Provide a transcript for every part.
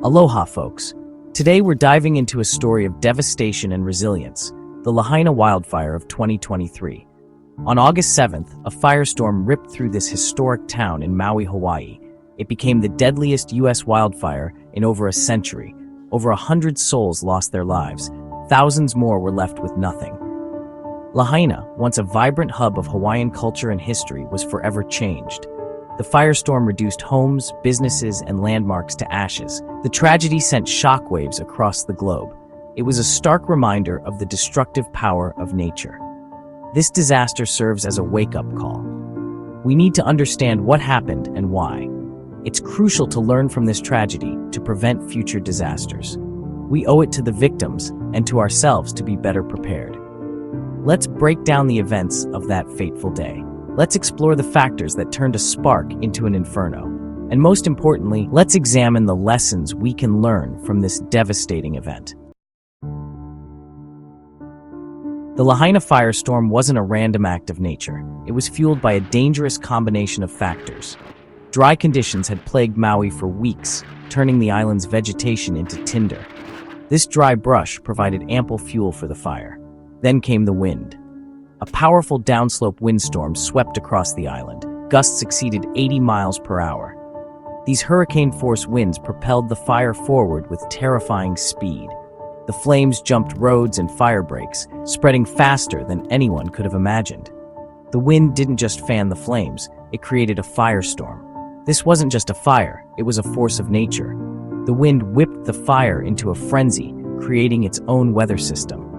Aloha, folks. Today we're diving into a story of devastation and resilience, the Lahaina Wildfire of 2023. On August 7th, a firestorm ripped through this historic town in Maui, Hawaii. It became the deadliest U.S. wildfire in over a century. Over 100 souls lost their lives. Thousands more were left with nothing. Lahaina, once a vibrant hub of Hawaiian culture and history, was forever changed. The firestorm reduced homes, businesses, and landmarks to ashes. The tragedy sent shockwaves across the globe. It was a stark reminder of the destructive power of nature. This disaster serves as a wake-up call. We need to understand what happened and why. It's crucial to learn from this tragedy to prevent future disasters. We owe it to the victims and to ourselves to be better prepared. Let's break down the events of that fateful day. Let's explore the factors that turned a spark into an inferno. And most importantly, let's examine the lessons we can learn from this devastating event. The Lahaina firestorm wasn't a random act of nature. It was fueled by a dangerous combination of factors. Dry conditions had plagued Maui for weeks, turning the island's vegetation into tinder. This dry brush provided ample fuel for the fire. Then came the wind. A powerful downslope windstorm swept across the island. Gusts exceeded 80 miles per hour. These hurricane-force winds propelled the fire forward with terrifying speed. The flames jumped roads and fire breaks, spreading faster than anyone could have imagined. The wind didn't just fan the flames, it created a firestorm. This wasn't just a fire, it was a force of nature. The wind whipped the fire into a frenzy, creating its own weather system.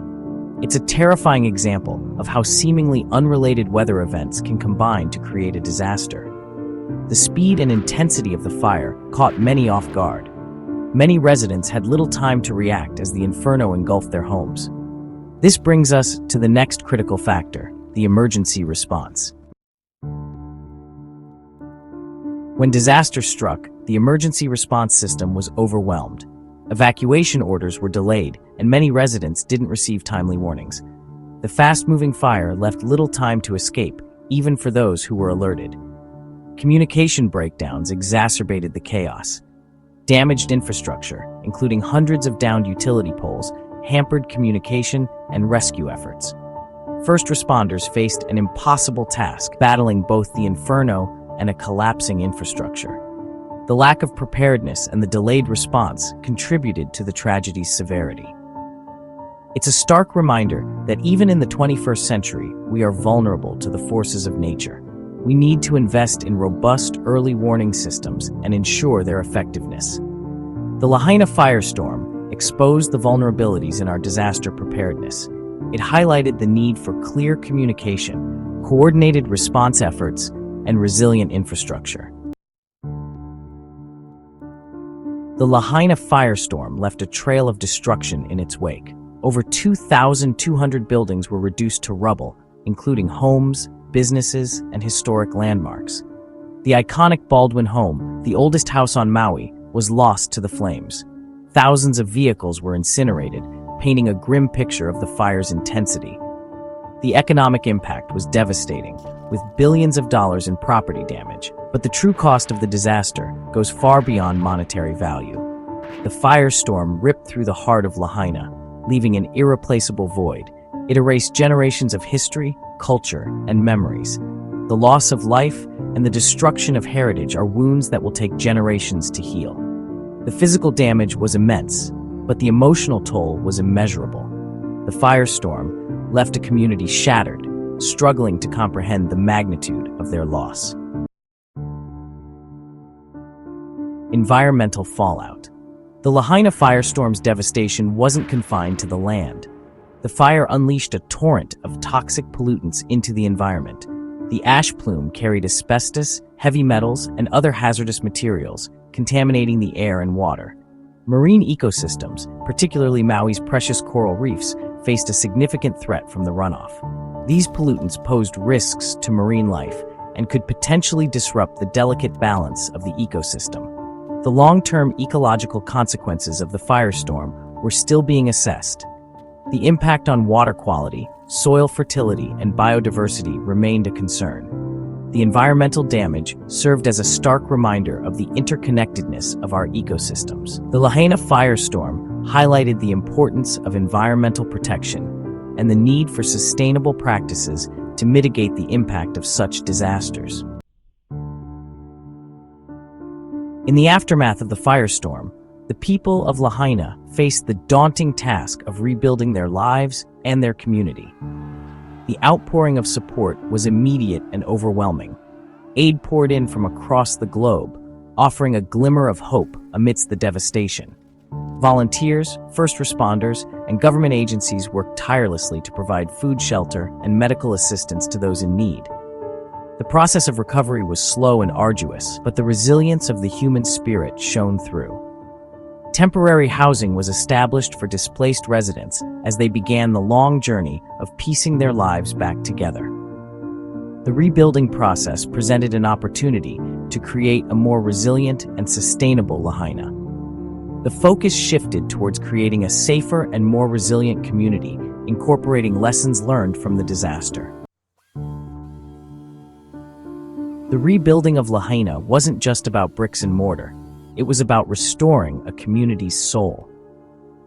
It's a terrifying example of how seemingly unrelated weather events can combine to create a disaster. The speed and intensity of the fire caught many off guard. Many residents had little time to react as the inferno engulfed their homes. This brings us to the next critical factor, the emergency response. When disaster struck, the emergency response system was overwhelmed. Evacuation orders were delayed, and many residents didn't receive timely warnings. The fast-moving fire left little time to escape, even for those who were alerted. Communication breakdowns exacerbated the chaos. Damaged infrastructure, including hundreds of downed utility poles, hampered communication and rescue efforts. First responders faced an impossible task, battling both the inferno and a collapsing infrastructure. The lack of preparedness and the delayed response contributed to the tragedy's severity. It's a stark reminder that even in the 21st century, we are vulnerable to the forces of nature. We need to invest in robust early warning systems and ensure their effectiveness. The Lahaina firestorm exposed the vulnerabilities in our disaster preparedness. It highlighted the need for clear communication, coordinated response efforts, and resilient infrastructure. The Lahaina firestorm left a trail of destruction in its wake. Over 2,200 buildings were reduced to rubble, including homes, businesses, and historic landmarks. The iconic Baldwin home, the oldest house on Maui, was lost to the flames. Thousands of vehicles were incinerated, painting a grim picture of the fire's intensity. The economic impact was devastating, with billions of dollars in property damage. But the true cost of the disaster goes far beyond monetary value. The firestorm ripped through the heart of Lahaina, leaving an irreplaceable void. It erased generations of history, culture, and memories. The loss of life and the destruction of heritage are wounds that will take generations to heal. The physical damage was immense, but the emotional toll was immeasurable. The firestorm left a community shattered, struggling to comprehend the magnitude of their loss. Environmental fallout. The Lahaina firestorm's devastation wasn't confined to the land. The fire unleashed a torrent of toxic pollutants into the environment. The ash plume carried asbestos, heavy metals, and other hazardous materials, contaminating the air and water. Marine ecosystems, particularly Maui's precious coral reefs, faced a significant threat from the runoff. These pollutants posed risks to marine life and could potentially disrupt the delicate balance of the ecosystem. The long-term ecological consequences of the firestorm were still being assessed. The impact on water quality, soil fertility, and biodiversity remained a concern. the environmental damage served as a stark reminder of the interconnectedness of our ecosystems. The Lahaina firestorm highlighted the importance of environmental protection and the need for sustainable practices to mitigate the impact of such disasters. In the aftermath of the firestorm, the people of Lahaina faced the daunting task of rebuilding their lives and their community. The outpouring of support was immediate and overwhelming. Aid poured in from across the globe, offering a glimmer of hope amidst the devastation. Volunteers, first responders, and government agencies worked tirelessly to provide food, shelter, and medical assistance to those in need. The process of recovery was slow and arduous, but the resilience of the human spirit shone through. Temporary housing was established for displaced residents as they began the long journey of piecing their lives back together. The rebuilding process presented an opportunity to create a more resilient and sustainable Lahaina. The focus shifted towards creating a safer and more resilient community, incorporating lessons learned from the disaster. The rebuilding of Lahaina wasn't just about bricks and mortar. It was about restoring a community's soul.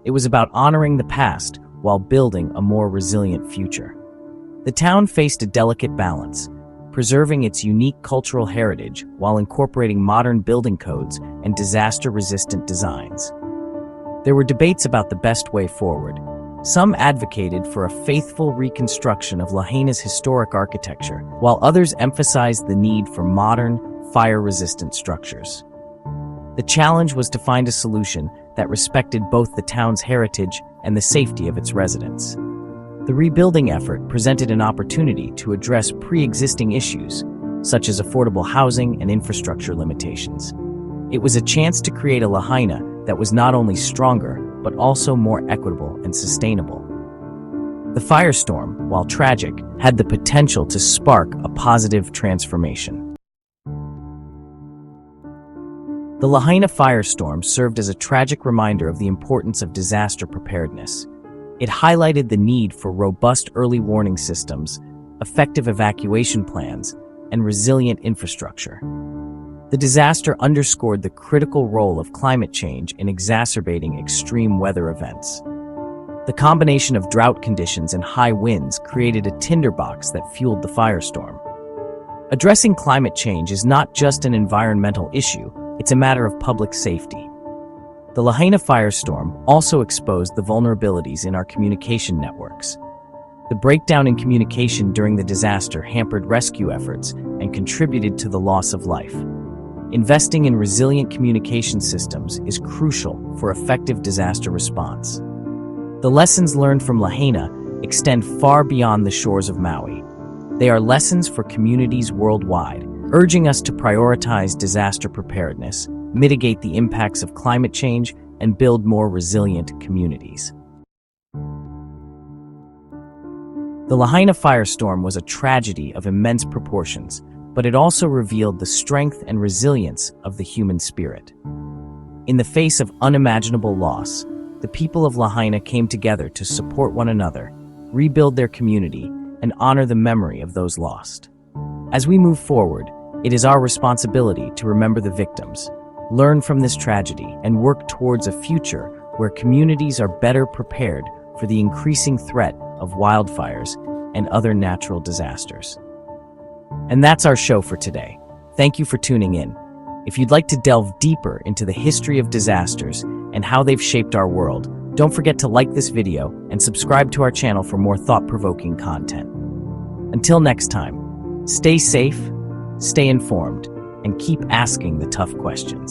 It was about honoring the past while building a more resilient future. The town faced a delicate balance, preserving its unique cultural heritage while incorporating modern building codes and disaster-resistant designs. There were debates about the best way forward. Some advocated for a faithful reconstruction of Lahaina's historic architecture, while others emphasized the need for modern, fire-resistant structures. The challenge was to find a solution that respected both the town's heritage and the safety of its residents. The rebuilding effort presented an opportunity to address pre-existing issues, such as affordable housing and infrastructure limitations. It was a chance to create a Lahaina that was not only stronger, but also more equitable and sustainable. The firestorm, while tragic, had the potential to spark a positive transformation. The Lahaina firestorm served as a tragic reminder of the importance of disaster preparedness. It highlighted the need for robust early warning systems, effective evacuation plans, and resilient infrastructure. The disaster underscored the critical role of climate change in exacerbating extreme weather events. The combination of drought conditions and high winds created a tinderbox that fueled the firestorm. Addressing climate change is not just an environmental issue, it's a matter of public safety. The Lahaina firestorm also exposed the vulnerabilities in our communication networks. The breakdown in communication during the disaster hampered rescue efforts and contributed to the loss of life. Investing in resilient communication systems is crucial for effective disaster response. The lessons learned from Lahaina extend far beyond the shores of Maui. They are lessons for communities worldwide, urging us to prioritize disaster preparedness, mitigate the impacts of climate change, and build more resilient communities. The Lahaina firestorm was a tragedy of immense proportions, but it also revealed the strength and resilience of the human spirit. In the face of unimaginable loss, the people of Lahaina came together to support one another, rebuild their community, and honor the memory of those lost. As we move forward, it is our responsibility to remember the victims, learn from this tragedy, and work towards a future where communities are better prepared for the increasing threat of wildfires and other natural disasters. And that's our show for today. Thank you for tuning in. If you'd like to delve deeper into the history of disasters and how they've shaped our world, don't forget to like this video and subscribe to our channel for more thought-provoking content. Until next time, stay safe, stay informed, and keep asking the tough questions.